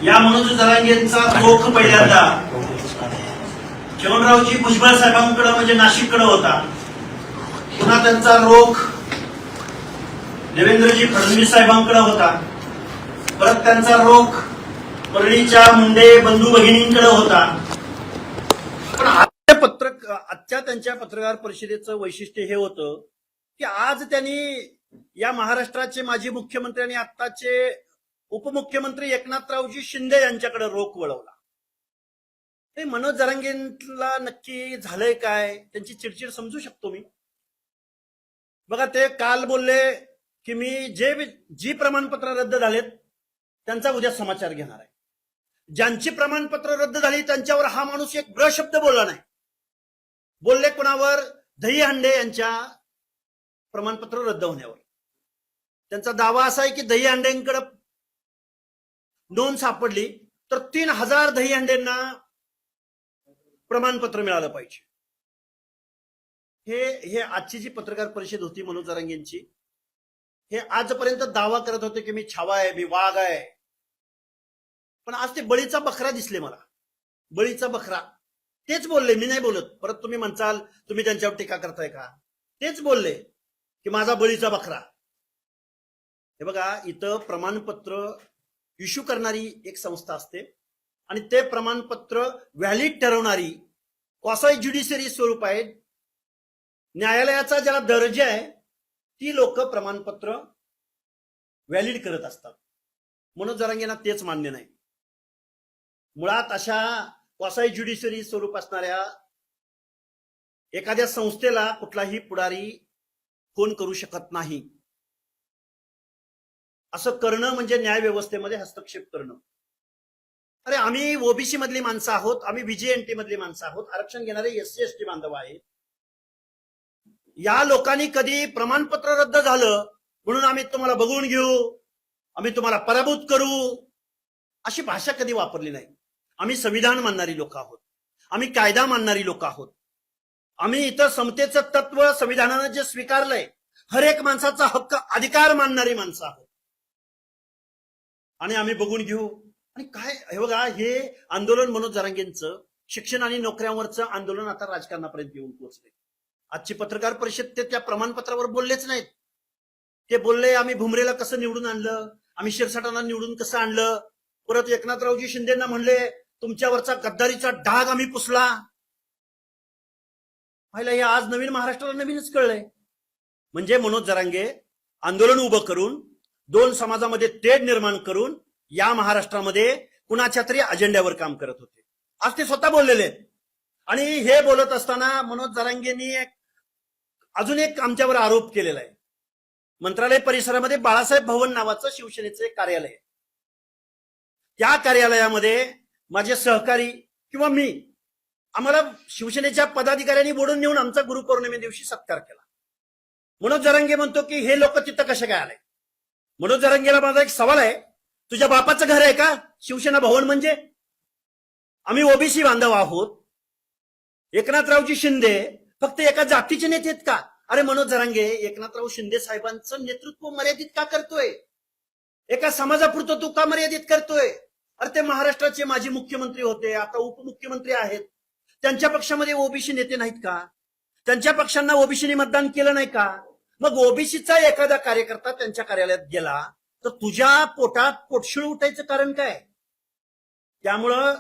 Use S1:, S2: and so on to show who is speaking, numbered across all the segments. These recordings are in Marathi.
S1: या मनोज जरांगेंचा रोख पहिल्यांदा चव्हाणरावजी भुजबळ साहेबांकडे म्हणजे नाशिककडे होता. पुन्हा त्यांचा रोख देवेंद्रजी फडणवीस साहेबांकडे होता. परत त्यांचा रोख परळीच्या मुंडे बंधू भगिनींकडे होता. पण आजच्या त्यांच्या पत्रकार परिषदेचं वैशिष्ट्य हे होतं की आज त्यांनी या महाराष्ट्राचे माजी मुख्यमंत्री आणि आत्ताचे उपमुख्यमंत्री एकनाथरावजी शिंदे यांच्याकडे रोख वळवला. ते मनोज जरांगेंना नक्की झालंय काय, त्यांची चिडचिड समजू शकतो मी. बघा, ते काल बोलले की मी जी प्रमाणपत्र रद्द झालेत त्यांचा उद्या समाचार घेणार आहे. ज्यांची प्रमाणपत्र रद्द झाली त्यांच्यावर हा माणूस एक ब्र शब्द बोलला नाही. बोलले कोणावर? दहीहंडे यांच्या प्रमाणपत्र रद्द होण्यावर. त्यांचा दावा असा आहे की दहीहंडेंकडे नोंद सापडली तर 3000 दहीहंडेंना प्रमाणपत्र मिळालं पाहिजे. हे आजची जी पत्रकार परिषद होती मनोज जरांगेंची, हे आजपर्यंत दावा करत होते की मी छावा आहे, मी वाघ आहे. पण आज ते बळीचा बकरा दिसले मला. बळीचा बकरा तेच बोलले, मी नाही बोलत. परत तुम्ही म्हणसाल तुम्ही त्यांच्यावर टीका करताय का. तेच बोलले की माझा बळीचा बकरा. हे बघा, इथं प्रमाणपत्र इश्यू करणारी एक संस्था असते आणि ते प्रमाणपत्र व्हॅलिड ठरवणारी क्वासाई ज्युडिशरी स्वरूप आहे. न्यायालयाचा ज्याला दर्जा आहे ती लोक प्रमाणपत्र व्हॅलिड करत असतात. मनोज जरांगेंना तेच मान्य नाही. मुळात अशा क्वासाई ज्युडिशरी स्वरूप असणाऱ्या एखाद्या संस्थेला कुठलाही पुढारी फोन करू शकत नाही. असं करणं म्हणजे न्याय व्यवस्थेमध्ये हस्तक्षेप करणं. अरे, आम्ही ओबीसी मधली माणसं आहोत, आम्ही व्हीजेएनटी मधली माणसं आहोत, आरक्षण घेणारे एससी एसटी बांधव आहेत. या लोकांनी कधी प्रमाणपत्र रद्द झालं म्हणून आम्ही तुम्हाला बघून घेऊ, आम्ही तुम्हाला पराभूत करू, अशी भाषा कधी वापरली नाही. आम्ही संविधान मानणारी लोक आहोत, आम्ही कायदा मानणारी लोक आहोत. आम्ही इथं समतेचं तत्व संविधानानं जे स्वीकारलंय, हर एक माणसाचा हक्क अधिकार मानणारी माणसं आहोत. आणि आम्ही बघून घेऊ. आणि काय, हे बघा, हे आंदोलन मनोज जरांगेंचं शिक्षण आणि नोकऱ्यांवरचं आंदोलन आता राजकारणापर्यंत येऊन पोहोचले. आजची पत्रकार परिषद ते त्या प्रमाणपत्रावर बोललेच नाहीत. ते बोलले आम्ही भुमरेला कसं निवडून आणलं, आम्ही शिरसाटांना निवडून कसं आणलं. परत एकनाथरावजी शिंदेंना म्हणले तुमच्यावरचा गद्दारीचा डाग आम्ही पुसला. पाहिलं, हे आज नवीन महाराष्ट्राला नवीनच कळलंय. म्हणजे मनोज जरांगे आंदोलन उभं करून, दोन समाजामध्ये तेढ निर्माण करून या महाराष्ट्रामध्ये कुणाच्या तरी अजेंड्यावर काम करत होते. आज ते स्वतः बोललेले आहेत. आणि हे बोलत असताना मनोज जरांगेंनी अजून एक आमच्यावर आरोप केलेला आहे. मंत्रालय परिसरामध्ये बाळासाहेब भवन नावाचं शिवसेनेचं एक कार्यालय आहे. त्या कार्यालयामध्ये माझे सहकारी किंवा मी, आम्हाला शिवसेनेच्या पदाधिकाऱ्यांनी बोलून नेऊन आमचा गुरुपौर्णिमे दिवशी सत्कार केला. मनोज जरांगे म्हणतो की हे लोक तिथं कसे काय आले. मनोज जरांगेला माझा एक सवाल आहे, तुझ्या बापाचं घर आहे का शिवसेना भवन म्हणजे? आम्ही ओबीसी बांधव आहोत. एकनाथरावजी शिंदे फक्त एका जातीचे नेते आहेत का? अरे मनोज जरांगे एकनाथराव शिंदे साहेबांचं नेतृत्व मर्यादित का करतोय? एका समाजापुरतं तू का मर्यादित करतोय? अरे, ते महाराष्ट्राचे माजी मुख्यमंत्री होते, आता उपमुख्यमंत्री आहेत. त्यांच्या पक्षामध्ये ओबीसी नेते नाहीत का? त्यांच्या पक्षांना ओबीसीने मतदान केलं नाही का? मग ओबीसीचा एखादा कार्यकर्ता त्यांच्या कार्यालयात गेला तर तुझ्या पोटात पोटशिळ उठायचं कारण काय? त्यामुळं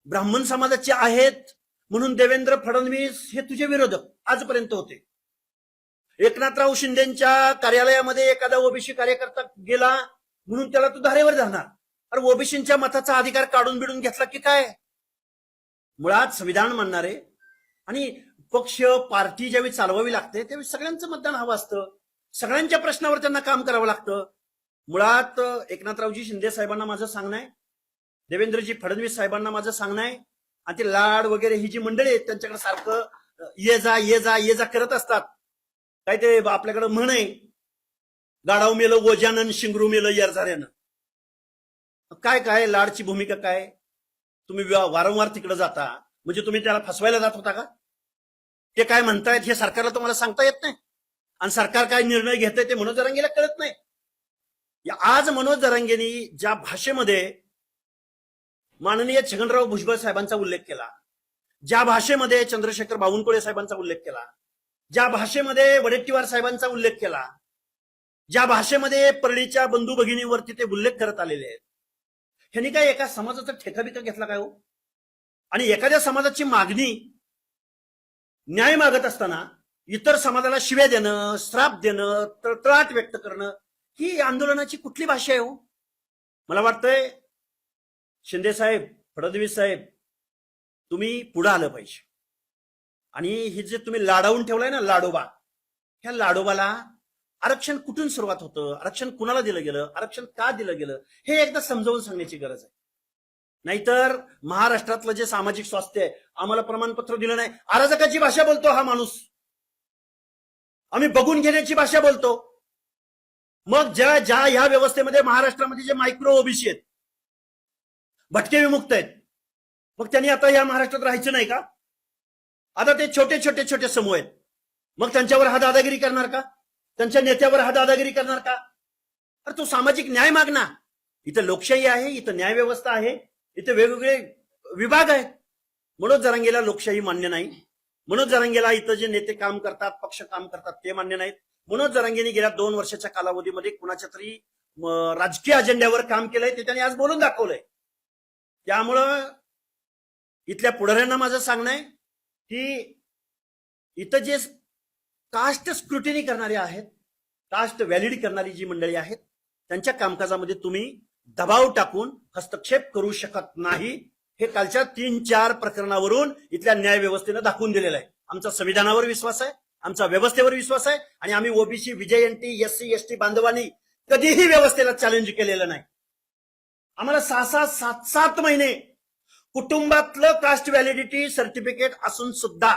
S1: ब्राह्मण समाजाचे आहेत म्हणून देवेंद्र फडणवीस हे तुझे विरोधक आजपर्यंत होते. एकनाथराव शिंदेच्या कार्यालयामध्ये एखादा ओबीसी कार्यकर्ता गेला म्हणून त्याला तू धारेवर धरणार. अरे, ओबीसींच्या मताचा अधिकार काढून बिडून घेतला की काय? मुळात संविधान मानणारे आणि पक्ष पार्टी ज्यावेळी चालवावी लागते त्यावेळी सगळ्यांचं मतदान हवं असतं. सगळ्यांच्या प्रश्नावर त्यांना काम करावं लागतं. मुळात एकनाथरावजी शिंदे साहेबांना माझं सांगणं आहे, देवेंद्रजी फडणवीस साहेबांना माझं सांगणं आहे, आणि ते लाड वगैरे ही जी मंडळी आहेत त्यांच्याकडे सारखं ये जा ये जा ये जा करत असतात. काय ते आपल्याकडे म्हण आहे, गाडाव मेलं ओजानन शिंगरू मेलं येरझाऱ्यानं. काय काय लाडची भूमिका काय? तुम्ही वारंवार तिकडे जाता म्हणजे तुम्ही त्याला फसवायला जात होता का? ते काय म्हणतायत हे सरकारला तुम्हाला सांगता येत नाही, आणि सरकार काय निर्णय घेतय ते मनोज जरांगेला कळत नाही. आज मनोज जरांगेंनी ज्या भाषेमध्ये माननीय छगनराव भुजबळ साहेबांचा उल्लेख केला, ज्या भाषेमध्ये चंद्रशेखर बावनकुळे साहेबांचा उल्लेख केला, ज्या भाषेमध्ये वडेट्टीवार साहेबांचा उल्लेख केला, ज्या भाषेमध्ये परळीच्या बंधू भगिनीवरती ते उल्लेख करत आलेले आहेत, ह्यांनी काय एका समाजाचा ठेका बिका घेतला काय हो? आणि एखाद्या समाजाची मागणी न्याय मागत असताना इतर समाजाला शिव्या देणं, श्राप देणं, तळतळाट व्यक्त करणं ही आंदोलनाची कुठली भाषा आहे हो? मला वाटतंय शिंदे साहेब, फडणवीस साहेब, तुम्ही पुढे आलं पाहिजे. आणि हे जे तुम्ही लाडावून ठेवलाय ना लाडोबा, ह्या लाडोबाला आरक्षण कुठून सुरुवात होतं, आरक्षण कुणाला दिलं गेलं, आरक्षण का दिलं गेलं, हे एकदा समजावून सांगण्याची गरज आहे. नाहीतर महाराष्ट्रातलं जे सामाजिक स्वास्थ्य आहे, आम्हाला प्रमाणपत्र दिलं नाही, अराजकाची भाषा बोलतो हा माणूस, आम्ही बघून घेण्याची भाषा बोलतो. मग ज्या ज्या ह्या व्यवस्थेमध्ये महाराष्ट्रामध्ये जे मायक्रो ओबीसी आहेत, भटके विमुक्त आहेत, मग त्यांनी आता या महाराष्ट्रात राहायचं नाही का? आता ते छोटे छोटे छोटे समूह आहेत, मग त्यांच्यावर हा दादागिरी करणार का? त्यांच्या नेत्यावर हा दादागिरी करणार का? अरे तो सामाजिक न्याय मागना. इथं लोकशाही आहे, इथं न्याय व्यवस्था आहे, इथे वेगवेगळे विभाग आहेत. मनोज जरांगेला लोकशाही मान्य नाही, मनोज जरांगेला इथं जे नेते काम करतात, पक्ष काम करतात ते मान्य नाहीत. मनोज जरांगेने गेल्या 2 वर्षाच्या कालावधीमध्ये कुणाच्या तरी राजकीय अजेंड्यावर काम केलंय, ते त्यांनी आज बोलून दाखवलंय. त्यामुळं इथल्या पुढाऱ्यांना माझं सांगणं आहे की इथं जे कास्ट स्क्रुटिनी करणारे आहेत, कास्ट व्हॅलिड करणारी जी मंडळी आहेत, त्यांच्या कामकाजामध्ये तुम्ही दबाव टाकून हस्तक्षेप करू शकत नाही. हे कालच्या 3-4 प्रकरणावरून इथल्या न्याय व्यवस्थेनं दाखवून दिलेलं आहे. आमचा संविधानावर विश्वास आहे, आमचा व्यवस्थेवर विश्वास आहे, आणि आम्ही ओबीसी, विजयंती, एससी एसटी बांधवांनी कधीही व्यवस्थेला चॅलेंज केलेलं नाही. आम्हाला 6-6, 7-7 महिने कुटुंबातलं कास्ट व्हॅलिडिटी सर्टिफिकेट असून सुद्धा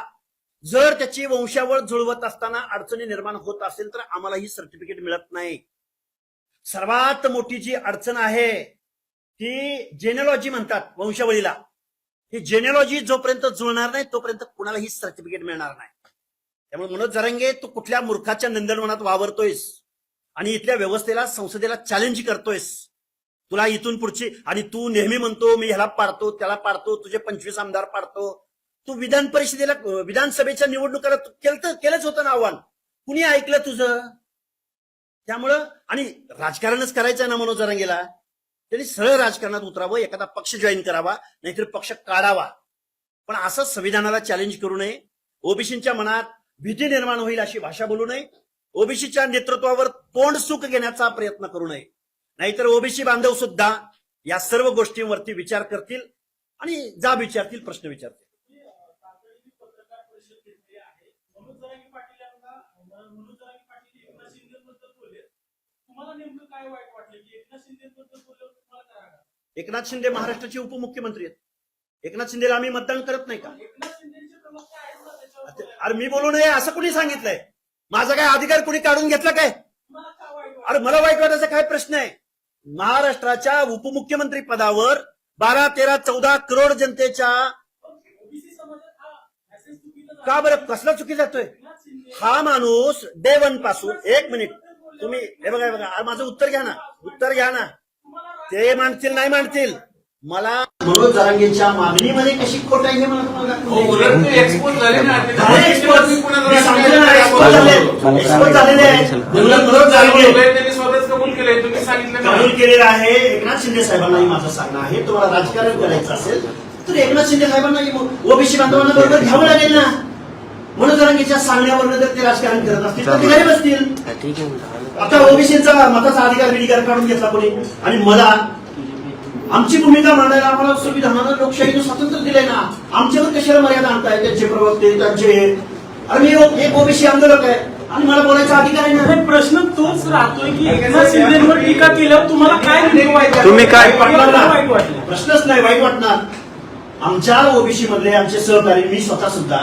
S1: जर त्याची वंशावळ जुळवत असताना अडचणी निर्माण होत असेल तर आम्हाला ही सर्टिफिकेट मिळत नाही. सर्वात मोठी जी अडचण आहे ती जेनेलॉजी म्हणतात वंशावळीला. ही जेनेलॉजी जोपर्यंत जुळणार नाही तोपर्यंत कुणाला ही सर्टिफिकेट मिळणार नाही. त्यामुळे मनोज जरांगे, तू कुठल्या मूर्खाच्या नंदनवनात वावरतोयस आणि इथल्या व्यवस्थेला, संसदेला चॅलेंज करतोयस. तुला इथून पुढची, आणि तू नेहमी म्हणतो मी ह्याला पाडतो त्याला पाडतो, तुझे 25 आमदार पाडतो. तू विधान परिषदेला, विधानसभेच्या निवडणुकाला केलंच होतं ना आव्हान, कुणी ऐकलं तुझं? त्यामुळं, आणि राजकारणच करायचं ना मनोज जरांगेला, त्यांनी सरळ राजकारणात उतरावं, एखादा पक्ष जॉईन करावा, नाहीतर पक्ष काढावा. पण असं संविधानाला चॅलेंज करू नये, ओबीसीच्या मनात भीती निर्माण होईल अशी भाषा बोलू नये, ओबीसीच्या नेतृत्वावर तोंड सुख घेण्याचा प्रयत्न करू नये. नाहीतर ओबीसी बांधव सुद्धा या सर्व गोष्टींवरती विचार करतील आणि जाब विचारतील, प्रश्न विचारतील. एकनाथ शिंदे महाराष्ट्राचे उपमुख्यमंत्री आहेत. एकनाथ शिंदेला आम्ही मतदान करत नाही का? अरे मी बोलू नये असं कुणी सांगितलंय? माझा काय अधिकार कुणी काढून घेतला काय? अरे मला वाईट वाटायचा काय प्रश्न आहे? महाराष्ट्राच्या उपमुख्यमंत्री पदावर 12, 13, 14 करोड जनतेच्या, का बरं कसला चुकी जातोय हा माणूस? डे 1 पासून, 1 मिनिट, तुम्ही हे बघा, माझं उत्तर घ्या ना. ते मांडतील नाही मांडतील, मला मनोज जरांगेंच्या मागणीमध्ये कशी खोट आहे हे मला तुम्हाला कबूल केलेलं आहे. एकनाथ शिंदे साहेबांनाही माझं सांगणं आहे, तुम्हाला राजकारण करायचं असेल तर एकनाथ शिंदे साहेबांना ओबीसी बांधवांना बरोबर घ्यावं लागेल ना. मनोज जरांगेंच्या सांगण्यावर जर ते राजकारण करत असतील तर ते घरी बसतील. आता ओबीसीचा मताचा अधिकार काढून घेतला कोणी, आणि मला आमची भूमिका मांडायला आम्हाला संविधानानं लोकशाहीचं स्वातंत्र्य दिलंय ना, आमच्यावर कशाला मर्यादा आणताय? त्यांचे प्रवक्ते, त्यांचे, अरे मी एक ओबीसी आंदोलक आहे आणि मला बोलायचा अधिकार आहे ना.
S2: प्रश्न तोच राहतोय की एकनाथ शिंदेवर टीका केल्यावर तुम्हाला काय
S1: तुम्ही काय प्रश्नच नाही वाईट वाटणार. आमच्या ओबीसी मधले आमचे सहकारी, मी स्वतः सुद्धा,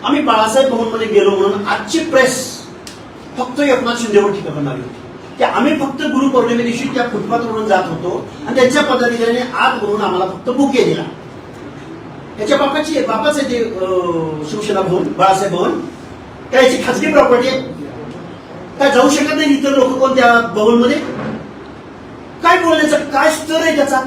S1: आम्ही बाळासाहेब भवन मध्ये गेलो म्हणून आजची प्रेस फक्त एकनाथ शिंदेवर टीका करणारी होती की आम्ही फक्त गुरुपौर्णिमे दिवशी त्या फुटपाथवरून जात होतो आणि त्यांच्या पदाधिकाऱ्याने आत म्हणून आम्हाला फक्त बुके दिला. त्याच्या बापाच आहे ते शिवसेना भवन, बाळासाहेब भवन, त्याची खाजगी प्रॉपर्टी आहे, काय जाऊ शकत नाही इतर लोक कोणत्या भवन मध्ये? काय बोलण्याचा काय स्तर आहे त्याचा?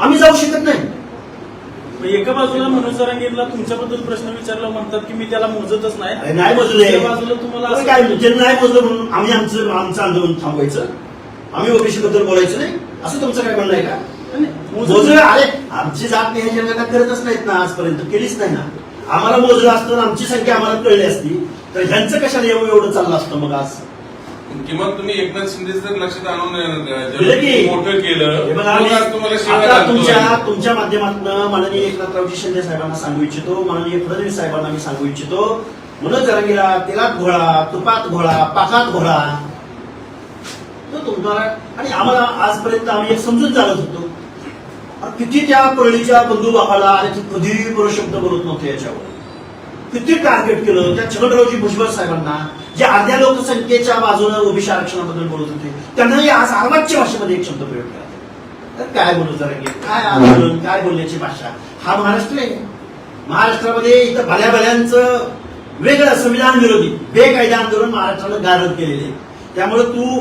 S1: आम्ही जाऊ शकत नाही.
S2: एका बाजूला मनोज जरांगेला तुमच्याबद्दल प्रश्न विचारला म्हणतात की मी त्याला मोजतच नाही.
S1: अरे नाही मोजले.
S2: दुसऱ्या बाजूला तुम्हाला
S1: तुम्ही
S2: असं-
S1: काय म्हणजे नाही मोजलं म्हणून आम्ही आमचं आंदोलन थांबवायचं, आम्ही ओबीसी बद्दल बोलायचं नाही, असं तुमचं काय म्हणणं आहे का? मोजलं. अरे आमची जात नाही ह्या जगात करतच नाहीत ना, आजपर्यंत केलीच नाही ना. आम्हाला मोजलं असतं, आमची संख्या आम्हाला कळली असती तर ह्यांचं कशाला एवढं चाललं असतं मग आज.
S3: किंवा तुम्ही एकनाथ शिंदे जर लक्षात आणून
S1: केलं की?
S3: मोठं केलं
S1: हे बघा,
S3: मग
S1: आम्ही
S3: आज तुम्हाला शिवाय
S1: आता
S3: घालतोय.
S1: तुमच्या माध्यमातून माननीय एकनाथरावजी शिंदे साहेबांना सांगू इच्छितो, माननीय फडणवीस साहेबांना मी सांगू इच्छितो, मनोज जरांगेला तेलात घोळा, तुपात घोळा, पाकात घोळा तो तुम्हाला. आणि आम्हाला आजपर्यंत आम्ही एक समजून चालत होतो, किती त्या परळीच्या बंधुबाबाला आणि ते कधी शब्द बोलत नव्हते याच्यावर, किती टार्गेट केलं त्या छगनरावजी भुजबळ साहेबांना, जे अर्ध्या लोकसंख्येच्या बाजूने ओबीसी आरक्षणाबद्दल बोलत होते, त्यांनाही आज अर्वाच्य भाषेमध्ये एक शब्द प्रयोग केला. तर काय बोलू जरा, काय आंदोलन, काय बोलण्याची भाषा. हा महाराष्ट्र आहे. महाराष्ट्रामध्ये इथं भल्या भल्यांचं वेगळं संविधान विरोधी बेकायदा आंदोलन महाराष्ट्रानं गारद केलेले. त्यामुळे तू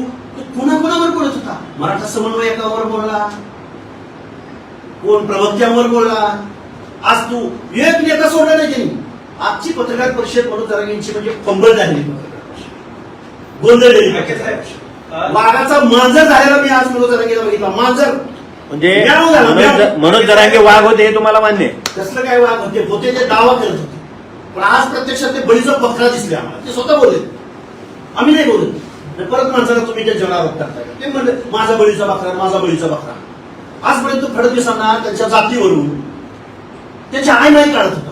S1: कुणाकुणावर बोलत होता? मराठा समन्वयकावर बोलला, कोण प्रवक्त्यावर बोलला. आज तू एक नेता सोडला नाही त्यांनी. आजची पत्रकार परिषद मनोज जरांगेंची म्हणजे फंबल झालेली पत्रकार परिषद, गोंधळलेली पत्रकार परिषद. वाघाचा मांजर झालेला मी आज मनोज जरांगेला बघितला. मांजर
S4: म्हणजे
S1: म्याव झाला, म्याव.
S4: मनोज जरांगे वाघ होते हे तुम्हाला मान्य आहे?
S1: कसलं काय वाघ होते ते दावा करत होते, पण आज प्रत्यक्षात ते बळीचा बकरा दिसले आम्हाला. ते स्वतः बोलले, आम्ही नाही बोलत. आणि परत माणसाला तुम्ही त्या जगावर करताय. ते म्हणले माझा बळीचा बकरा, माझा बळीचा बकरा. आजपर्यंत फडणवीसांना त्यांच्या जातीवरून त्याची आई नाही काढत होता.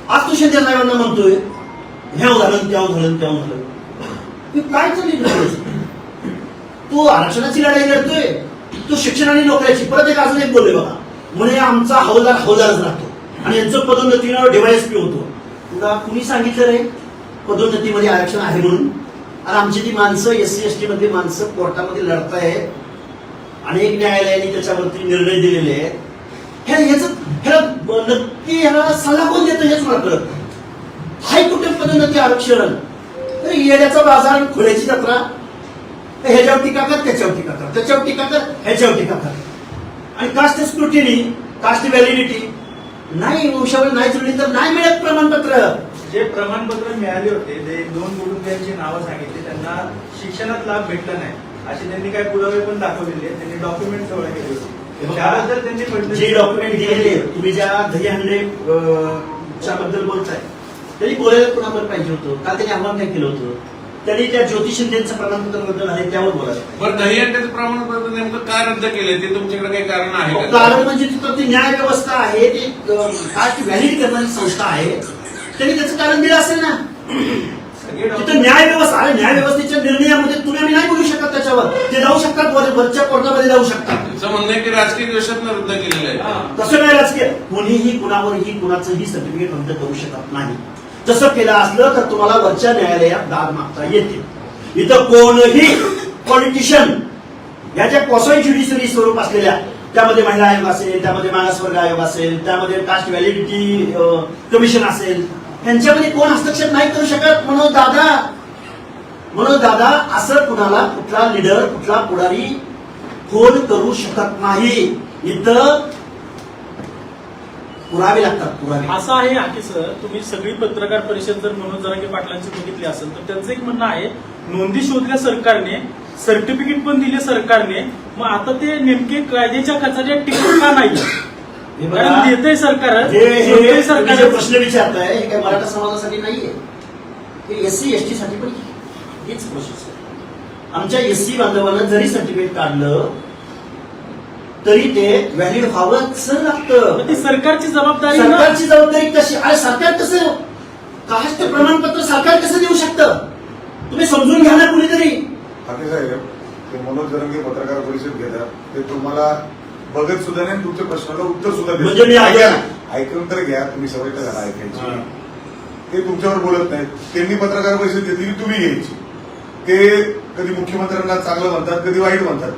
S1: आज तू शिंदे साहेबांना म्हणतोय ह्याव झालं त्याव झालं त्याव झालं. हे काय चालली? तू आरक्षणाची लढाई लढतोय, तू शिक्षण आणि नोकऱ्याची. परत एक अजून एक बोलले बघा, म्हणे आमचा हवालदार हवालदारच राहतो आणि यांचं पदोन्नतीनं डीवायएसपी होतो. तुला कुणी सांगितलं रे पदोन्नतीमध्ये आरक्षण आहे म्हणून? आणि आमची ती माणसं एससी एसटी मध्ये माणसं कोर्टामध्ये लढतायत, अनेक न्यायालयाने त्याच्यावरती निर्णय दिलेले आहेत. नक्की ह्याला सल्ला कोण देतं हेच मला कळत नाही. हाय कुठे पदोन्नती आरक्षण? येड्याचा बाजार आणि खुल्याची जत्रा. ह्याच्यावर टीका कर, त्याच्यावर टीका कर, त्याच्यावर टीका कर, ह्याच्यावर टीका कर. आणि कास्ट स्क्रुटिनी, कास्ट व्हॅलिडिटी नाही, वंशावळ नाही जुळली तर नाही मिळत प्रमाणपत्र.
S5: जे प्रमाणपत्र मिळाले होते ते 2 कुटुंबियांची नावं सांगितली, त्यांना शिक्षणात लाभ भेटला नाही असे त्यांनी काही पुरावे पण दाखवलेले आहेत. त्यांनी डॉक्युमेंट जवळ केले होते. त्याबद्दल त्यांनी म्हटलं
S1: जे डॉक्युमेंट दिलेले तुम्ही ज्या दहीहंडे च्या बद्दल बोलताय त्यांनी बोलायला कुणावर पाहिजे होतं का? त्यांनी आम्हाला काय केलं होतं? त्यांनी त्या ज्योती शिंदेचं प्रमाणपत्र बद्दल आहे त्यावर बोलायला.
S3: बरं दहीहंड्याचं प्रमाणपत्र नेमकं काय रद्द केलंय ते तुमच्याकडे काही कारण आहे का?
S1: कारण म्हणजे तिथं ती न्याय व्यवस्था आहे, ती कास्ट व्हॅलिड करणारी संस्था आहे, त्यांनी त्याचं कारण दिलं असेल ना. तिथं न्याय व्यवस्था आहे. न्याय व्यवस्थेच्या निर्णयामध्ये तुम्ही आम्ही नाही बोलू शकत. त्याच्यावर ते जाऊ शकतात, वरच्या कोर्टामध्ये जाऊ शकतात.
S3: तुमचं म्हणणं आहे की राजकीय द्वेषातनं रद्द केलेलं आहे.
S1: तसं नाही. राजकीय कुणीही कुणावरही कुणाचंही सर्टिफिकेट रद्द करू शकत नाही. तसं केलं असलं तर तुम्हाला वरच्या न्यायालयात दाद मागता येते. इथं कोणही पॉलिटिशियन याच्या क्वासाई ज्युडिशरी स्वरूप असलेल्या, त्यामध्ये महिला आयोग असेल, त्यामध्ये मागासवर्ग आयोग असेल, त्यामध्ये कास्ट व्हॅलिडिटी कमिशन असेल, यांच्यामध्ये कोण हस्तक्षेप नाही करू शकत. मनोज दादा असं कुणाला कुठला लीडर, कुठला पुढारी फोन करू शकत नाही. इथं पुरावे लागतात, पुरावे.
S2: असं आहे की सर, तुम्ही सगळी पत्रकार परिषद जर मनोज जरांगे पाटलांची बघितली असेल तर त्यांचं एक म्हणणं आहे नोंदी शोधल्या सरकारने, सर्टिफिकेट पण दिले सरकारने, मग आता ते नेमके कायद्याच्या कचाट्यात टिकून का नाही? कारण देतंय सरकार, शोधतंय सरकार.
S1: जे प्रश्न विचारताय हे काय मराठा समाजासाठी नाहीये, हे एससी एसटी साठी पण हेच प्रोसेस आहे. आमच्या एससी बांधवांना जरी सर्टिफिकेट काढलं तरी ते व्हॅलिड व्हावंच लागतं.
S2: ती सरकारची जबाबदारी.
S1: सरकारची जबाबदारी कशी? अरे सरकार कसं कास्ट प्रमाणपत्र सरकार कसं देऊ शकतं? तुम्ही समजून घ्या ना कुणीतरी.
S6: ठाकरे साहेब, ते मनोज जरांगे पत्रकार परिषद घेतात, ते तुम्हाला बघत सुद्धा नाही, तुमच्या प्रश्नाला उत्तर सुद्धा देत
S1: म्हणजे मी
S6: ऐकून तर घ्या, तुम्ही सवय तर घाला ऐकायची. ते तुमच्यावर बोलत नाहीत. त्यांनी पत्रकार परिषद घेतली की तुम्ही घ्यायची. ते कधी मुख्यमंत्र्यांना चांगलं म्हणतात, कधी वाईट म्हणतात.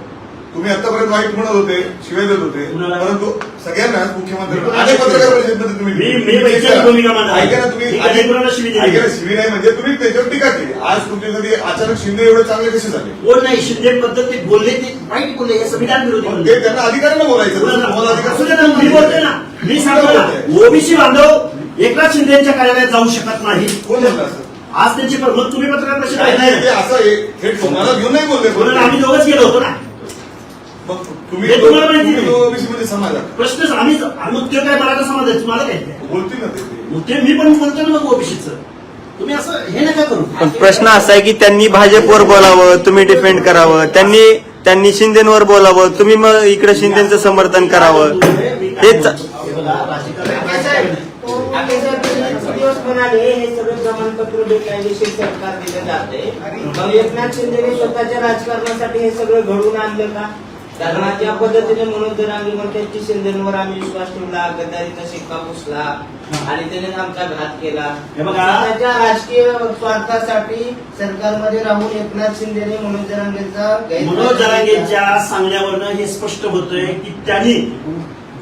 S6: तुम्ही आतापर्यंत वाईट म्हणत होते, शिवाय देत होते,
S1: कुणाला?
S6: परंतु सगळ्यांनाच मुख्यमंत्री
S1: मी
S6: अनेक पत्रकार परिषदेमध्ये तुम्ही
S1: मी वैचारिक भूमिका मांडणार.
S6: ऐका ना, तुम्ही
S1: मी कधी कुणाला शिवी दिली नाही.
S6: ऐका ना, शिवी नाही म्हणजे तुम्ही त्याच्यावर टीका केली. आज तुमच्यासाठी अचानक शिंदे एवढे चांगले कसे झाले?
S1: कोण नाही शिंदे बद्दल ते बोलले, ते वाईट बोलले, हे संविधान विरोधी
S6: मग
S1: बोलले.
S6: ते त्यांना अधिकारानं बोलायचं. तुम्हाला
S1: असू दे
S6: अधिकार
S1: ना, मी बोलतोय ना, मी सांगतो ना, ओबीसी बांधव एकनाथ शिंदेच्या कार्यालयात जाऊ शकत नाही.
S6: कोण म्हणलं असं?
S1: आज त्यांची मग तुम्ही पत्रकार परिषद
S6: नाही,
S1: ऐकताय
S6: नाही, ते
S1: ना?
S6: असं थेट तुम्हाला घेऊन नाही
S1: म्हणून
S6: बोलले.
S1: आम्ही दोघंच गेलो होतो ना.
S6: मग तुम्ही
S1: हे तुम्हाला माहिती नाही.
S6: ओबीसी मध्ये समाजात
S1: प्रश्नच आम्ही मग ते काय मराठा समाज आहे तुम्हाला काय ते?
S6: बोलतील ना ते.
S1: मग ते मी पण बोलतो ना मग ओबीसीचं. तुम्ही असं हे नका करू.
S7: पण प्रश्न असा आहे की त्यांनी भाजपवर बोलावं, तुम्ही डिफेंड करावं, त्यांनी शिंदेवर बोलावं, तुम्ही मग इकडे शिंदेचं समर्थन करावं. हेच
S8: दिवस म्हणाले हे सगळे प्रमाणपत्र बेकायदेशीर सरकार दिले जाते. मग एकनाथ शिंदेने स्वतःच्या राजकारणासाठी हे सगळं घडवून आणलं का? त्यांना ज्या पद्धतीने मनोज जरांगे म्हणतात की शिंदेवर आम्ही विश्वास ठेवला, गद्दारीचा शिक्का पुसला आणि त्याने आमचा घात केला.
S1: हे बघा.
S8: स्वतःच्या राजकीय स्वार्थासाठी सरकारमध्ये राहून एकनाथ शिंदेने मनोज जरांगेचा
S1: मनोज जरांगेच्या सांगण्यावरनं हे स्पष्ट होतंय की त्यांनी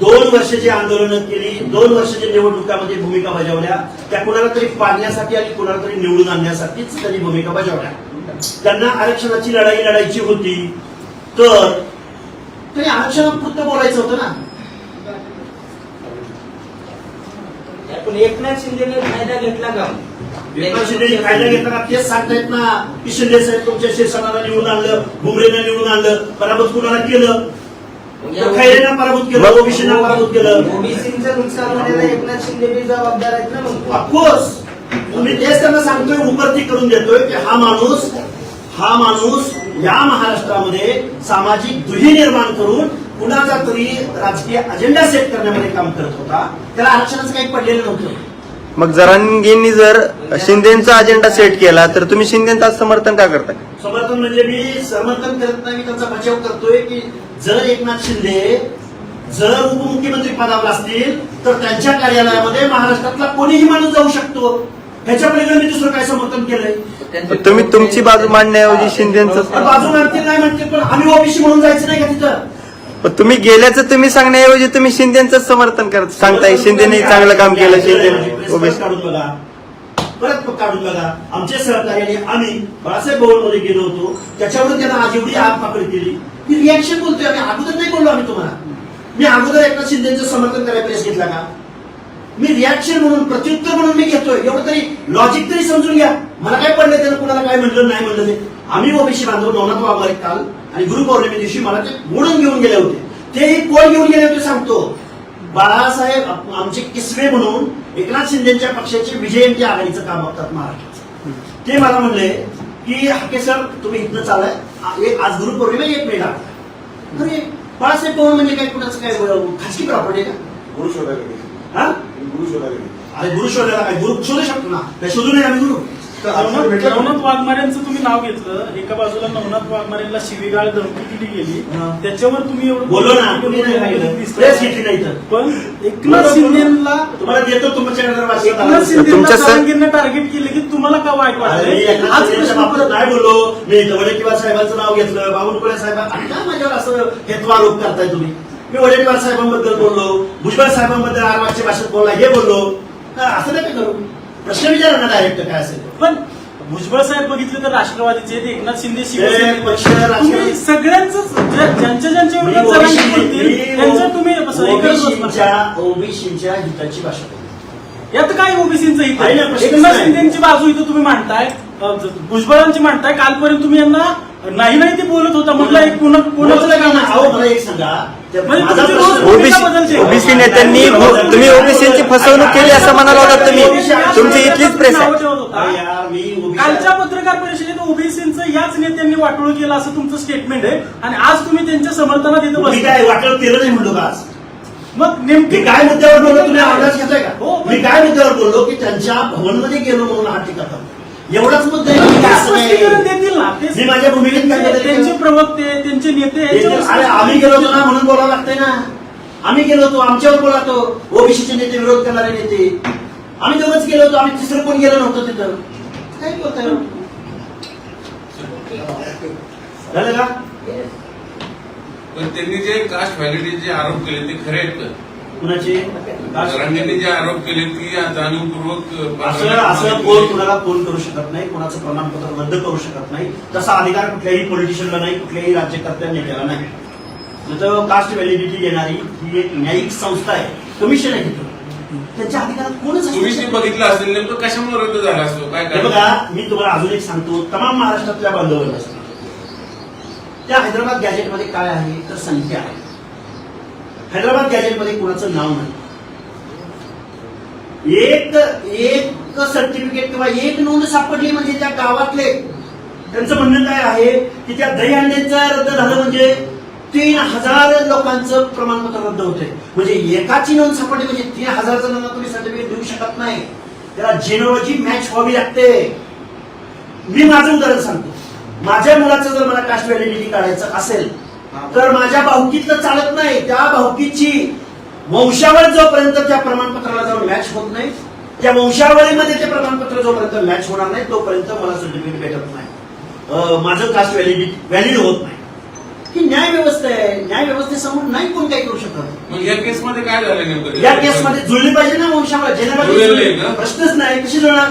S1: 2 वर्षाची आंदोलनं केली, 2 वर्षाच्या निवडणुकामध्ये भूमिका बजावल्या. त्या कुणाला तरी पाडण्यासाठी आणि कुणाला तरी निवडून आणण्यासाठीच त्यांनी भूमिका बजावल्या. त्यांना आरक्षणाची लढाई लढायची होती तर तरी आरक्षणापुरतं बोलायचं होतं ना.
S8: पण एकनाथ शिंदेने फायदा घेतला का?
S1: एकनाथ शिंदे फायदा घेताना तेच सांगतायत ना की शिंदे साहेब तुमच्या शिवसेनाला निवडून आणलं, भुमरेनं निवडून आणलं, पराभूत कुणाला केलं? खैरेनं पराभूत केलं, ओबीसीनं पराभूत केलं.
S8: ओबीसीचं नुकसान होण्याला एकनाथ शिंदे बी जबाबदार आहेत ना. मग
S1: ऑफकोर्स मी तेच त्यांना सांगतोय, उपरती करून देतोय की हा माणूस या महाराष्ट्रामध्ये सामाजिक दुही निर्माण करून कुणाचा तरी राजकीय अजेंडा सेट करण्यामध्ये काम करत होता. त्याला आरक्षणाचं काही पडलेलं नव्हतं.
S7: मग जरांगेंनी जर शिंदेचा अजेंडा सेट केला तर तुम्ही शिंदेचं समर्थन का करता?
S1: समर्थन म्हणजे मी समर्थन करत नाही, मी त्यांचा बचाव करतोय की जर एकनाथ शिंदे जर उपमुख्यमंत्री पदावर असतील तर त्यांच्या कार्यालयामध्ये महाराष्ट्रातला कोणीही माणूस जाऊ शकतो. ह्याच्या पलीकडे मी दुसरं काय समर्थन केलंय?
S7: तुम्ही तुमची बाजू मांडण्याऐवजी शिंदेचं
S1: बाजू मानतील नाही म्हणतील, पण आम्ही ओबीसी म्हणून जायचं नाही का तिथं?
S7: पण तुम्ही गेल्याचं तुम्ही सांगण्याऐवजी तुम्ही शिंदेचं समर्थन करत सांगताय. शिंदेने चांगलं काम केलं, शिंदे
S1: परत
S7: ओबीसी.
S1: काढून बघा, परत काढून बघा. आमचे सहकार्याने आम्ही बाळासाहेब भवनमध्ये गेलो होतो, त्याच्यावर त्यांना आज एवढी आग पाकडी केली. ही रिॲक्शन बोलतोय आम्ही, अगोदर नाही बोललो आम्ही तुम्हाला. मी अगोदर एकनाथ शिंदेचं समर्थन करायला प्रेस घेतला का? मी रिॲक्शन म्हणून, प्रत्युत्तर म्हणून मी घेतोय. एवढं तरी लॉजिक तरी समजून घ्या. मला काय पडलं त्यानं, कुणाला काय म्हणलं नाही म्हणलं ते. आम्ही ओबीसी बांधव नवनाथ वाघमारे काल आणि गुरुपौर्णिमे दिवशी मला ते मोडून घेऊन गेले होते. तेही कोण घेऊन गेले होते सांगतो. बाळासाहेब आमचे किसवे म्हणून एकनाथ शिंदेच्या पक्षाचे विजयंती आघाडीचं काम बघतात महाराष्ट्राचं. ते मला म्हणले की हाके सर तुम्ही इथनं चालाय, आज गुरुपौर्णिमा 1 मे ला. अरे बाळासाहेब भवन म्हणजे काय, कुणाचं काय खासगी प्रॉपर्टी आहे का?
S6: गुरु शोधायला गेले.
S1: हा?
S6: गुरु शोधायला गेले.
S1: अरे गुरु शोधायला काय, गुरु शोधू शकतो ना, काय शोधू नये आम्ही गुरु?
S6: तर आपल्याला भेटलं का?
S2: नवनाथ वाघमारेंचं तुम्ही नाव घेतलं. एका बाजूला नवनाथ वाघमारेंना शिवीगाळ धमकी दिली गेली,
S1: हा.
S2: त्याच्यावर तुम्ही एवढं
S1: बोललो ना, तुम्ही नाही सांगितलं. प्रेस घेतली नाही तर.
S2: पण एकनाथ शिंदेला
S1: तुम्हाला देतो तुमच्याकडे जर वाचलं
S2: एकनाथ
S1: तर.
S2: शिंदेला
S7: तुमच्या स-
S2: जरांगेंना टार्गेट केलं की तुम्हाला का वाईट
S1: अरे,
S2: वाटलं?
S1: एकनाथ
S2: आज
S1: शिंदेच्या
S2: प्रश्न
S1: बाबतीत नाही बोललो मी. वडेट्टीवार साहेबांचं नाव घेतलं, बावनकुळे साहेबांना काय माझ्यावर असं हेतवारोप करताय तुम्ही? मी वडेट्टीवार साहेबांबद्दल बोललो, भुजबळ साहेबांबद्दल आरवाच्या भाषेत बोलला, हे बोललो. असं नाही करू. प्रश्न विचारा ना डायरेक्ट काय असेल.
S2: पण भुजबळ साहेब बघितलं तर राष्ट्रवादीचे आहेत, एकनाथ शिंदे
S1: पक्ष
S2: शिवसेनेचे.
S1: राष्ट्रवादी-
S2: तुम्ही सगळ्यांच ज्यांच्या विरोधात जरांगे बोलतील त्यांचं तुम्ही असं हे करत बसणार.
S1: ओबीसीच्या हिताची भाषा बोलतो.
S2: यात काय ओबीसींचं हित
S1: आहे ना,
S2: आहे?
S1: प्रश्नच
S2: एकनाथ
S1: नाही.
S2: शिंदेची बाजू इथं तुम्ही मांडताय, भुजबळांची मांडताय. कालपर्यंत तुम्ही यांना नाही ते बोलत होता. म्हटलं एक कोणाचं
S1: बोलतो
S2: काय
S1: का ना? अहो,
S2: काम
S1: मला एक सांगा. त्या-
S2: म्हणजे
S1: माझा
S2: तुमची
S1: प्रश्न-
S2: रोज
S7: ओबीसी
S2: बदलते.
S7: ओबीसी नेत्यांनी तुम्ही ओबीसीची फसवणूक केली असं म्हणाला होता तुम्ही. तुमची इथलीच प्रेस आहे.
S2: नावं ठेवत होता.
S1: अरे यार, मी ओबीसी-
S2: कालच्या पत्रकार परिषदेत ओबीसीचं याच नेत्यांनी वाटोळ केलं असं तुमचं स्टेटमेंट आहे आणि आज तुम्ही त्यांच्या समर्थनात येतं
S1: मी
S2: बसताय.
S1: काय वाटलं केलं नाही म्हणलो का आज?
S2: मग
S1: मी
S2: नेमकी
S1: काय मुद्द्यावर बोललो तुम्ही अंदाज घेताय
S2: हो,
S1: का? मी काय मुद्द्यावर बोललो की त्यांच्या भवनमध्ये गेलो म्हणून हा टीका करतो. एवढाच मुद्दा आहे. मी
S2: ते
S1: असं नाही.
S2: स्पष्टीकरण देतील ना. ते
S1: मी माझ्या भूमिकेत काय बदल केला?
S2: त्यांचे प्रवक्ते त्यांचे नेते
S1: अरे आम्ही गेलो होतो ना म्हणून बोलावं लागतंय ना. आम्ही गेलो होतो, आमच्यावर बोलातो. ओबीसीचे नेते, विरोध करणारे नेते, आम्ही दोघंच गेलो होतो. आम्ही तिसरं कोण गेलो नव्हतं तिथं. काय बोलताय? झालं का?
S3: पण त्यांनी जे कास्ट व्हॅलिडीचे आरोप केले ते खरे आहेत का?
S1: कुणाचे
S3: जरांगेंनी जे आरोप केले ती जाणीवपूर्वक
S1: असं कोण कुणाला फोन करू शकत नाही, कोणाचं प्रमाणपत्र रद्द करू शकत नाही. तसा अधिकार कुठल्याही पॉलिटिशियनला नाही, कुठल्याही राज्यकर्त्या नेत्याला नाही. तर कास्ट व्हॅलिडिटी देणारी ही एक न्यायिक संस्था आहे, कमिशन आहे तिथं. त्यांच्या अधिकारात कोणच असू
S3: तुम्ही ते
S1: शकत
S3: बघितलं असेल नेमकं कशामुळे रद्द झाला असतो काय
S1: हे
S3: कारण?
S1: बघा, मी तुम्हाला अजून एक सांगतो. तमाम महाराष्ट्रातल्या बांधवांना त्या हैदराबाद गॅजेटमध्ये काय आहे तर संख्या आहे. हैदराबाद गॅजेटमध्ये कोणाचं नाव नाही. एक सर्टिफिकेट किंवा एक नोंद सापडली म्हणजे त्या गावातले, त्यांचं म्हणणं काय आहे की त्या दहीहंडीचं रद्द झालं म्हणजे 3000 लोकांचं प्रमाणपत्र रद्द होते. म्हणजे एकाची नोंद सापडली म्हणजे 3000 जणांना तुम्ही सर्टिफिकेट देऊ शकत नाही. त्याला जेनोलॉजी मॅच व्हावी लागते. मी माझं उदाहरण सांगतो. माझ्या मुलाचं जर मला कास्ट व्हॅलिडिटी काढायचं असेल तर माझ्या भाऊकीतलं चालत नाही. त्या भाऊकीची वंशावळ जोपर्यंत त्या प्रमाणपत्राला जाऊन मॅच होत नाही, त्या वंशावळीमध्ये ते प्रमाणपत्र जोपर्यंत मॅच होणार नाही तोपर्यंत मला सर्टिफिकेट भेटत नाही. माझं कास्ट व्हॅलिडिटी व्हॅलिड होत नाही. ही न्याय व्यवस्था आहे. न्याय व्यवस्थेसमोर नाही कोण काही करू शकत.
S3: मग या केसमध्ये काय झालं नेमकं?
S1: या केसमध्ये जुळली पाहिजे ना वंशावळ.
S3: जुळलेलं आहे का?
S1: प्रश्नच नाही. कशी जुळणार?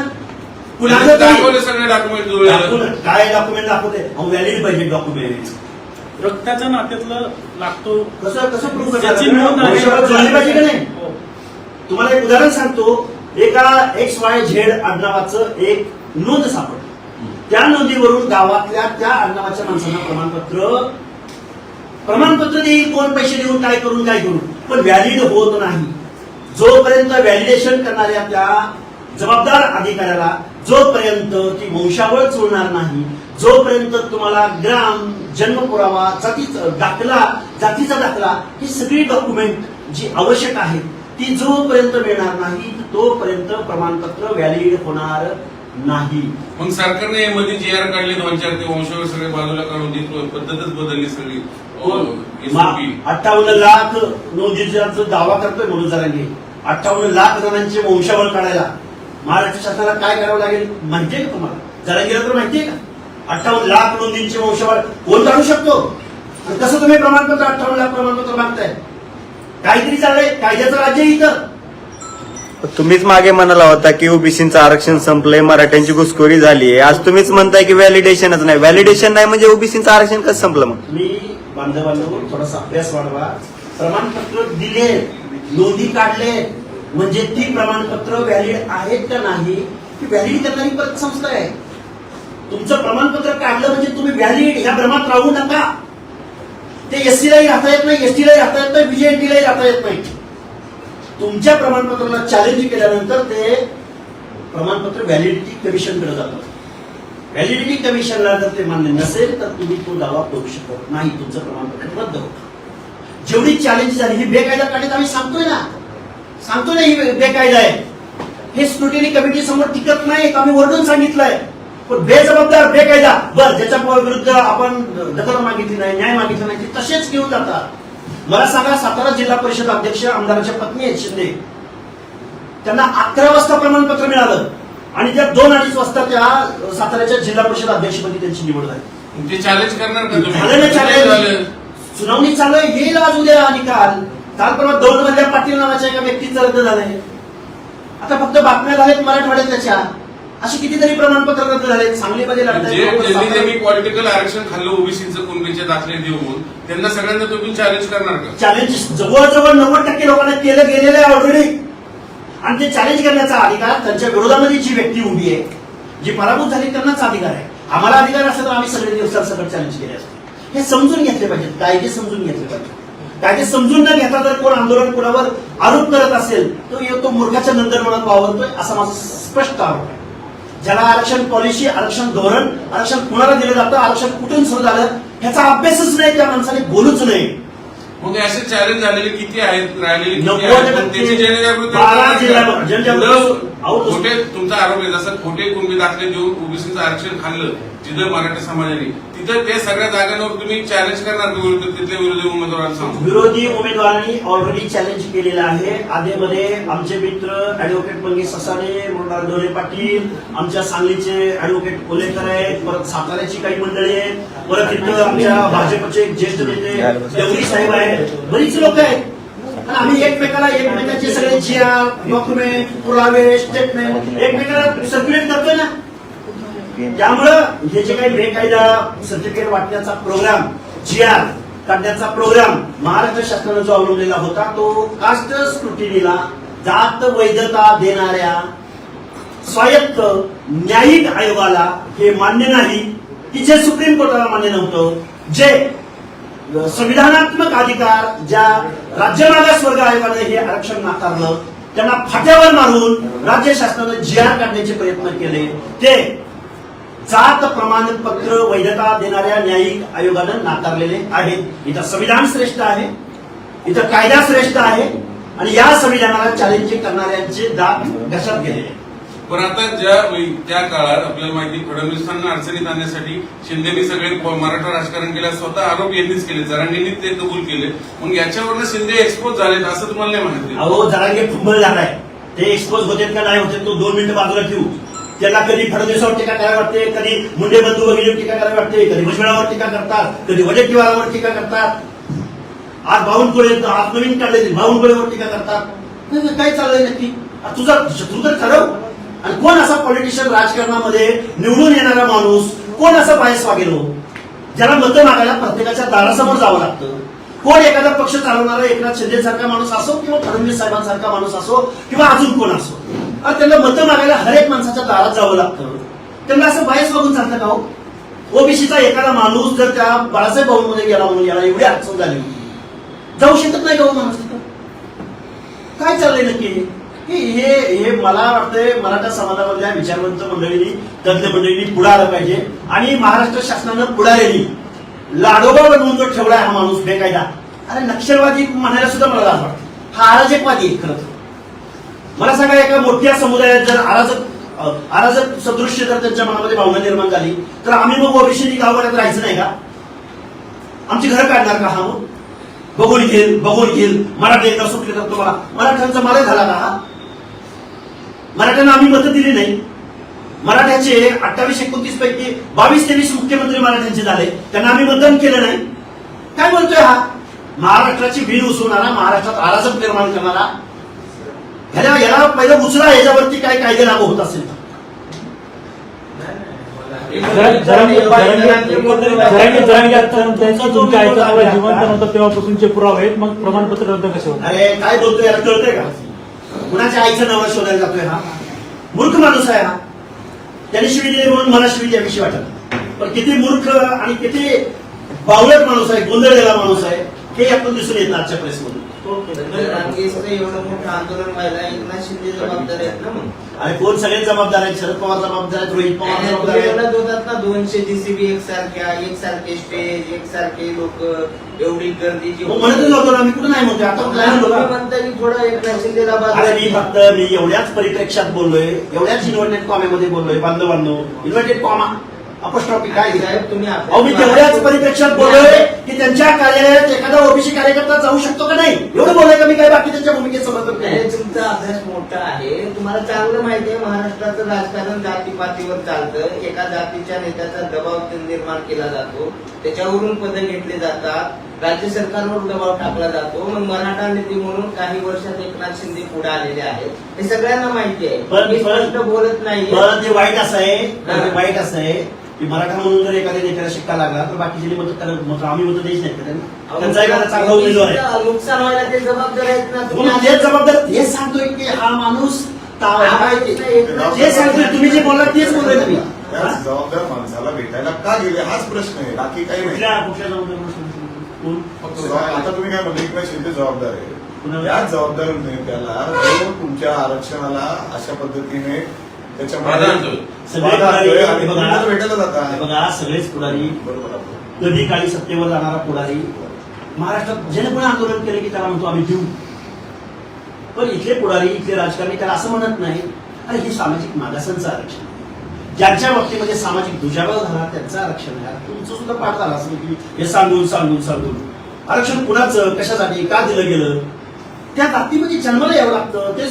S3: दाखवले सगळे डॉक्युमेंट जुळलेलं.
S1: काय डॉक्युमेंट दाखवते? व्हॅलिड पाहिजे डॉक्युमेंट.
S2: रक्ताच्या नात्यातलं लागतो
S1: कसं प्रूव्ह
S2: ज्याची नोंद आहे.
S1: जुळली पाहिजे का नाही?
S2: हो.
S1: तुम्हाला एक उदाहरण सांगतो. एका XYZ आडनावाचं एक नोंद सापडली. त्या नोंदीवरून गावातल्या त्या आडनावाच्या माणसांना प्रमाणपत्र देईल. कोण पैसे देऊन काय करून पण व्हॅलिड होत नाही. जोपर्यंत व्हॅलिडेशन करणाऱ्या त्या जबाबदार अधिकाऱ्याला जोपर्यंत ती वंशावळ जुळणार नाही, जोपर्यंत तुम्हाला ग्राम, जन्म पुरावा, जातीचा दाखला ही सगळी डॉक्युमेंट जी आवश्यक आहेत ती जोपर्यंत मिळणार नाही तोपर्यंत प्रमाणपत्र व्हॅलिड होणार नाही.
S3: मग सरकारने मध्ये GR काढले 2-4 ते वंशावळ सगळे बाजूला काढून ती पद्धतच बदलली सगळी.
S1: 58 लाख नोंदीचा दावा करतोय मनोज जरांगे. 58 लाख जणांची वंशावळ काढायला महाराष्ट्र शासनाला काय करावं लागेल माहितीये का तुम्हाला? जरांगेला तर माहितीये का? 58 लाख नोंदींची वंशावळ कोण काढू शकतो? आणि कसं तुम्ही प्रमाणपत्र 58 लाख प्रमाणपत्र मागताय? काहीतरी चाललंय. कायद्याचं राज्य इथं.
S7: तुम्हीच मागे म्हणाला होता की ओबीसीचं आरक्षण संपलंय, मराठ्यांची घुसखोरी झाली. आज तुम्हीच म्हणताय की व्हॅलिडेशनच नाही. व्हॅलिडेशन नाही म्हणजे ओबीसीचं आरक्षण कसं संपलं मग?
S1: मी बांधवांनो थोडासा अभ्यास वाढवा. प्रमाणपत्र दिले, नोंदी काढले म्हणजे ती प्रमाणपत्र व्हॅलिड आहेत का नाही ही व्हॅलिड करणारी संस्था आहे. तुमचं प्रमाणपत्र काढलं म्हणजे तुम्ही व्हॅलिड ह्या भ्रमात राहू नका. ते SC-लाही राहता येत नाही, ST-लाही राहता येत नाही, BJT-लाही राहता येत नाही. तुमच्या प्रमाणपत्राला चॅलेंज केल्यानंतर ते प्रमाणपत्र व्हॅलिडिटी कमिशनकडे जातं. व्हॅलिडिटी कमिशनला जर ते मान्य नसेल तर तुम्ही तो दावा करू शकत नाही. तुमचं प्रमाणपत्र रद्द होतं. जेवढी चॅलेंज झाली ही बेकायदा काढण्यात आम्ही सांगतोय ना ही बेकायदा आहे. हे स्क्रुटिनी कमिटी समोर टिकत नाही. आम्ही वरडून सांगितलंय. पण बेजबाबदार बेकायदा ज्याच्या विरुद्ध आपण दखल मागितली नाही, न्याय मागितला नाही ते तसेच घेऊन जातात. मला सांगा, सातारा जिल्हा परिषद अध्यक्ष आमदाराच्या पत्नी आहेत शिंदे, त्यांना 11 वाजता प्रमाणपत्र मिळालं आणि त्या 2-2:30 वाजता त्या साताऱ्याच्या जिल्हा परिषद अध्यक्षपदी त्यांची निवड झाली.
S3: ते चॅलेंज करणार का तुम्ही?
S1: झालं ना चॅलेंज. सुनावणी चालू आहे. येईल आज उद्या निकाल. काल परवा दौंडमधल्या पाटील नावाच्या एका व्यक्तीचं रद्द झालंय. आता फक्त बातम्या झाल्यात मराठवाड्यात त्याच्या. अशी कितीतरी प्रमाणपत्र रद्द झाले. सांगलीमध्ये
S3: ज्यांनी पॉलिटिकल आरक्षण खाल्लं ओबीसीचं कुणबीचे दाखले देऊन त्यांना सगळ्यांना तुम्ही चॅलेंज करणार का?
S1: चॅलेंज जवळजवळ 90% लोकांना केलं गेलेलं आहे ऑलरेडी. आणि ते चॅलेंज करण्याचा अधिकार त्यांच्या विरोधामध्ये जी व्यक्ती उभी आहे, जी पराभूत झाली त्यांनाच अधिकार आहे. आम्हाला अधिकार असेल तर आम्ही सगळे दिवसासकट चॅलेंज केले असते. हे समजून घेतले पाहिजेत. कायदे समजून घेतले पाहिजे. कायदे समजून न घेता जर कोण आंदोलन कोणावर आरोप करत असेल तो मूर्खाच्या नंदनवनात वावरतोय असा माझा स्पष्ट आरोप आहे. ज्याला आरक्षण पॉलिसी, आरक्षण धोरण, आरक्षण कुणाला दिलं जातं, आरक्षण कुठून सुरू झालं ह्याचा अभ्यासच नाही, त्या माणसाने बोलूच नाही.
S3: मग असे चॅलेंज झालेले किती आहेत, राहिलेले किती
S1: 90%
S3: आहेत? त्याची जनजागृती
S1: 12 जिल्हा जनजागृती अहो,
S3: खोटे तुमचा आरोप आहे जसं खोटे कुणबी दाखले देऊन ओबीसीचं आरक्षण खाल्लं जिथं मराठा समाजाने तिथं ते सगळ्या जागांवर तुम्ही चॅलेंज करणार का तिथल्या विरोधी उमेदवारांना सांगून?
S1: विरोधी उमेदवारांनी ऑलरेडी चॅलेंज केलेलं आहे. आधीमध्ये आमचे मित्र ऍडव्होकेट मंगेश ससाणे, मृणाल ढोले पाटील, आमच्या सांगलीचे ऍडव्होकेट कोलेकर आहेत, परत साताऱ्याची काही मंडळी आहेत, परत तिथं आमच्या भाजपचे ज्येष्ठ नेते देवरी साहेब आहेत, बरीच लोक आहेत. आणि आम्ही एकमेकांचे सगळे GR, डॉक्युमेंट, पुरावे, स्टेटमेंट एकमेकांना सर्क्युलेट करतोय ना. त्यामुळं हे जे काही बेकायदा सर्टिफिकेट वाटण्याचा प्रोग्राम, GR काढण्याचा प्रोग्राम महाराष्ट्र शासनाने जो अवलंबलेला होता तो कास्ट स्क्रुटिनीला जात वैधता देणाऱ्या स्वायत्त न्यायिक आयोगाला हे मान्य नाही, की जे सुप्रीम कोर्टाला मान्य नव्हतं, जे संविधानात्मक अधिकार ज्या राज्य मागासवर्ग आयोगाने हे आरक्षण नाकारलं त्यांना फाट्यावर मारून राज्य शासनाने GR काढण्याचे प्रयत्न केले. ते जात प्रमाणपत्र वैधता देणाऱ्या न्यायिक आयोगानं नाकारलेले आहेत. इथं संविधान श्रेष्ठ आहे, इथं कायदा श्रेष्ठ आहे आणि या संविधानाला चॅलेंजिंग करणाऱ्यांचे दात घशात गेलेले.
S3: पण आता त्या काळात आपल्याला माहिती फडणवीसांना अडचणीत आणण्यासाठी शिंदेनी सगळे मराठा राजकारण केलं, स्वतः आरोप यांनीच केले, जरांगेंनी ते कबूल केले. मग याच्यावरनं शिंदे एक्सपोज झालेत असं तुम्हाला नाही म्हणत?
S1: अहो, जरांगे फुंबल झालाय, ते एक्सपोज होते का नाही होते तो 2 मिनिटं बाजूला ठेवू. त्यांना कधी फडणवीसावर टीका करायला वाटते, कधी मुंडे बंधू वगैरे टीका करायला वाटते, कधी भुजबळावर टीका करतात, कधी वडेट्टीवारावर टीका करतात. आज बावनकुळे आज नवीन काढले बावनकुळेवर टीका करतात. काय चाललंय नक्की? तू तर ठरव. आणि कोण असा पॉलिटिशियन राजकारणामध्ये निवडून येणारा माणूस, कोण असा बायस वागेल ज्याला मतं मागायला प्रत्येकाच्या दारासमोर जावं लागतं? कोण एखादा पक्ष चालवणारा एकनाथ शिंदे सारखा माणूस असो किंवा फडणवीस साहेबांसारखा माणूस असो किंवा अजून कोण असो, त्यांना मतं मागायला हर एक माणसाच्या दारात जावं लागतं. त्यांना असं बायस वागून चालतं का हो? ओबीसीचा एखादा माणूस जर त्या बाळासाहेब भाऊंमध्ये गेला म्हणून याला एवढी अडचण झाली, जाऊ शकत नाही का हो माणूस तिथं? काय चाललंय नक्की? हे मला वाटतंय मराठा समाजामधल्या विचारवंत मंडळींनी, तज्ञ मंडळींनी पुढे आलं पाहिजे. आणि महाराष्ट्र शासनानं पुढाऱ्यांनी लाडोबा बनवून जो ठेवलाय हा माणूस बेकायदा, अरे नक्षलवादी म्हणायला सुद्धा मला लाज वाटते. हा अराजकवादी आहे खरं तर. मला सांगा, एका मोठ्या समुदायात जर अराजक सदृश्य जर त्यांच्या मनामध्ये भावना निर्माण झाली तर आम्ही मग ओबीसी गावात राहायचं नाही का? आमची घरं काढणार का? हा मग बघून घेईल मराठी एकदा सुटले तर तुम्हाला मराठ्यांचा मालक झाला का? हा मराठ्यांना आम्ही मतं दिली नाही. मराठ्याचे 28-29 पैकी 22-23 मुख्यमंत्री मराठ्यांचे झाले, त्यांना आम्ही मतदान केलं नाही. काय बोलतोय हा? महाराष्ट्राची भीड उसवणारा, महाराष्ट्रात अराजक निर्माण करणारा, याला पहिलं उचला. याच्यावरती काय कायदे लागू होत असेल तर
S2: तेव्हापासूनचे पुरावे आहेत, मग प्रमाणपत्र रद्द कसे होते?
S1: अरे काय बोलतोय, याला कळतंय का? कुणाच्या आईचं नाव शोधायला जातोय हा? मूर्ख माणूस आहे हा. त्याने शिवी दिली म्हणून मला शिवी द्यावीशी वाटत. पण किती मूर्ख आणि किती बावळट माणूस आहे, गोंधळलेला माणूस आहे हे आपण दिसून येत आजच्या प्रेसमधून.
S8: एवढं मोठं आंदोलन व्हायला एकनाथ शिंदे जबाबदार आहेत ना. मग
S1: आणि कोण सगळे जबाबदार आहेत? शरद पवार जबाबदार आहेत, रोहित पवार जबाबदार आहेत.
S8: होतात ना 200 JCB एकसारखे स्टेज, एकसारखे लोक, एवढी गर्दी जी
S1: म्हणतच होतो ना, मी कुठं नाही म्हणतोय. आता काय म्हणतो का?
S8: म्हणता की थोडा एकनाथ शिंदेला
S1: अरे मी एवढ्याच परिप्रेक्षात बोललोय, एवढ्याच इन्व्हर्टेड कॉमेमध्ये बोललोय. बांधवांनो, इन्व्हर्टेड कॉमा अपस्ट्रॉफी काय?
S8: तुम्ही
S1: मी तेवढ्याच परिप्रेक्षात बोललोय की त्यांच्या कार्यालयात एखादा ओबीसी कार्यकर्ता जाऊ शकतो का नाही, एवढं बोललोय का मी? काय बाकी त्यांच्या भूमिकेत समर्थन केलं?
S8: तुमचा अभ्यास मोठा आहे, तुम्हाला चांगलं माहिती आहे महाराष्ट्राचं राजकारण जातीपातीवर चालतं. एका जातीच्या नेत्याचा दबाव निर्माण केला जातो, त्याच्यावरून पदं घेतले जातात, राज्य सरकारवर दबाव टाकला जातो. मग मराठा नेते म्हणून काही वर्षात एकनाथ शिंदे पुढे आलेले आहेत, हे सगळ्यांना माहिती आहे. मी स्पष्ट बोलत नाही.
S1: ते वाईट असं आहे की मराठा म्हणून जर एखाद्या नेत्याला शिक्का लागला तर बाकीचे मत आम्ही मतं द्यायच नाही का? त्यांचा एखादा चांगला उमेदवार आहे,
S8: नुकसान व्हायला ते जबाबदार आहेत ना.
S1: तेच जबाबदार. हेच सांगतोय की हा माणूस जे सांगतोय, तुम्ही जे बोलला तेच बोलतोय तुम्ही.
S6: त्या जबाबदार माणसाला भेटायला का गेले हाच प्रश्न आहे, बाकी काही नाही.
S1: कुठल्या जबाबदार?
S6: आता तुम्ही काय म्हणले एकनाथ शिंदे जबाबदार आहे. या जबाबदार नेत्याला जो तुमच्या आरक्षणाला अशा पद्धतीने भेटायला जातात.
S1: बघा, सगळेच पुढारी
S6: बरोबर
S1: कधी काळी सत्तेवर जाणारा पुढारी महाराष्ट्रात ज्याने पण आंदोलन केले की त्याला म्हणतो आम्ही देऊ. पण इथले पुढारी, इथले राजकारणी त्याला असं म्हणत नाही. आणि हे सामाजिक मागासांचं आरक्षण आहे. ज्यांच्या बाबतीमध्ये सामाजिक दुजाभाव झाला त्यांचं आरक्षण आहे. तुमचं सुद्धा पाठ झाला असेल की हे सांगून सांगून सांगून आरक्षण कुणाचं कशासाठी का दिलं गेलं, त्या जातीमध्ये जन्माला यावं लागतं, ते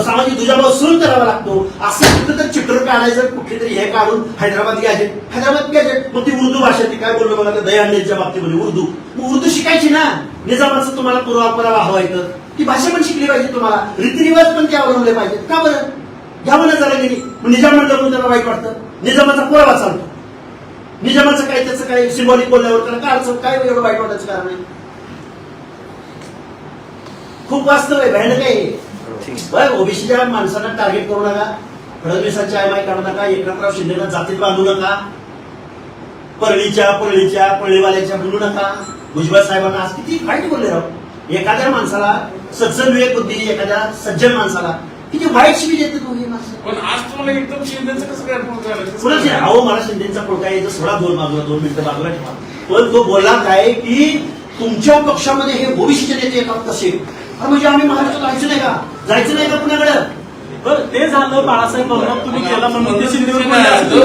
S1: सामाजिक दुजाभाव सहन करावा लागतो. असं कुठं तर चित्र काढायचं, कुठली तरी हे काढून हैदराबाद गॅजेट मग ती उर्दू भाषा, ती काय बोललो मला दयानंदच्या बाबतीमध्ये उर्दू, मग उर्दू शिकायची ना. निजामाचं तुम्हाला पुरावा हवा येतं, ती भाषा पण शिकली पाहिजे, तुम्हाला रीतिरिवाज पण ते अवलंबले पाहिजेत. का बरं घ्यावं ना जरा गेली, मग निजाम म्हणलं त्याला वाईट वाटतं. निजामाचा पुरावा चालतो, निजामाचं काय त्याचं काय सिंबॉलिक बोलल्यावर त्याला काय अर्थ, काय एवढं वाईट वाटायचं कारण आहे. खूप वास्तव आहे, भयानक आहे. बरं ओबीसीच्या माणसांना टार्गेट करू नका, फडणवीसांची आयमाय काढू नका, एकनाथराव शिंदेना जातीत बांधू नका, पळीवाल्याच्या बोलू नका. भुजबळ साहेबांना आज किती वाईट बोलले राव. एखाद्या माणसाला सज्जन विवेक बुद्धी, एखाद्या सज्जन माणसाला किती वाईट शिवी देते दोन्ही माणसं.
S3: पण आज तुम्हाला एकदम शिंदेचं कसं काय
S1: कुणाचे अहो मला शिंदेचा पुळका यायचं सोडा, 2 मिनिटं बाजूला ठेवा. पण तो बोलला काय की तुमच्या पक्षामध्ये हे ओबीसीचे नेते येतात कसे, म्हणजे आम्ही महाराष्ट्रात जायचं नाही का पुण्याकडे.
S2: बरं ते झालं बाळासाहेब बरोबर तुम्ही केला म्हणून ते शिंदेवर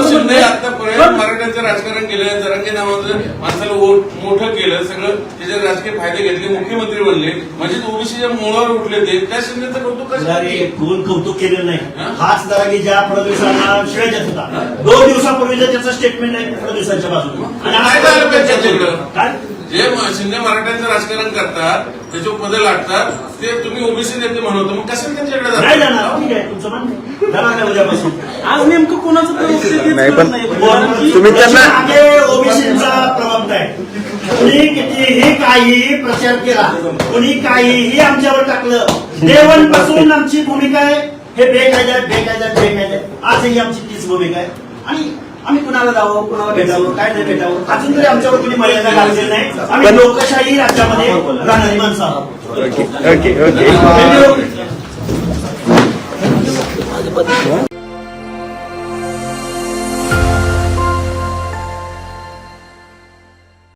S3: शिंदे आतापर्यंत मराठ्यांचं राजकारण केलं, जरांगे नावाचं माणसाला मोठं केलं, सगळं त्याचे राजकीय फायदे घेतले, मुख्यमंत्री बनले, म्हणजे ओबीसीच्या मुळावर उठले ते. त्या शिंदेचं कौतुक कसं
S1: कोण कौतुक केलेलं नाही. हाच दरागी ज्या फडणवीसांना शिवाय देत होता, 2 दिवसापूर्वी त्याचं स्टेटमेंट आहे फडणवीसांच्या बाजूने.
S3: काय झालं पाहिजे?
S1: काय
S3: जे शिंदे मराठ्यांचं राजकारण करतात, त्याच्या पदं लागतात, ते तुम्ही ओबीसी नेते म्हणतो, मग कसं त्यांच्याकडे
S1: नाही जाणार. ठीक आहे तुमचं म्हणणं जाणार नाही उद्यापासून.
S2: आज नेमकं कोणाचं परिस्थिती
S7: नाही, पण
S2: नाही.
S7: तुम्ही त्यांना-
S1: मागे ओबीसीचा प्रबंध आहे. कुणी कितीही काहीही प्रचार केला, कुणी काहीही आमच्यावर टाकलं, देवण पासून आमची भूमिका आहे हे बेकायद्यात. आजही आमची तीच भूमिका आहे. आणि आम्ही कुणाला जावं, कुणाला भेटावं, काय नाही भेटावं, अजून तरी आमच्यावर कुणी मर्यादा घाललेली नाही. आम्ही लोकशाही राज्यामध्ये राहणारी माणसं आहोत.
S7: ओके.
S1: धन्यवाद.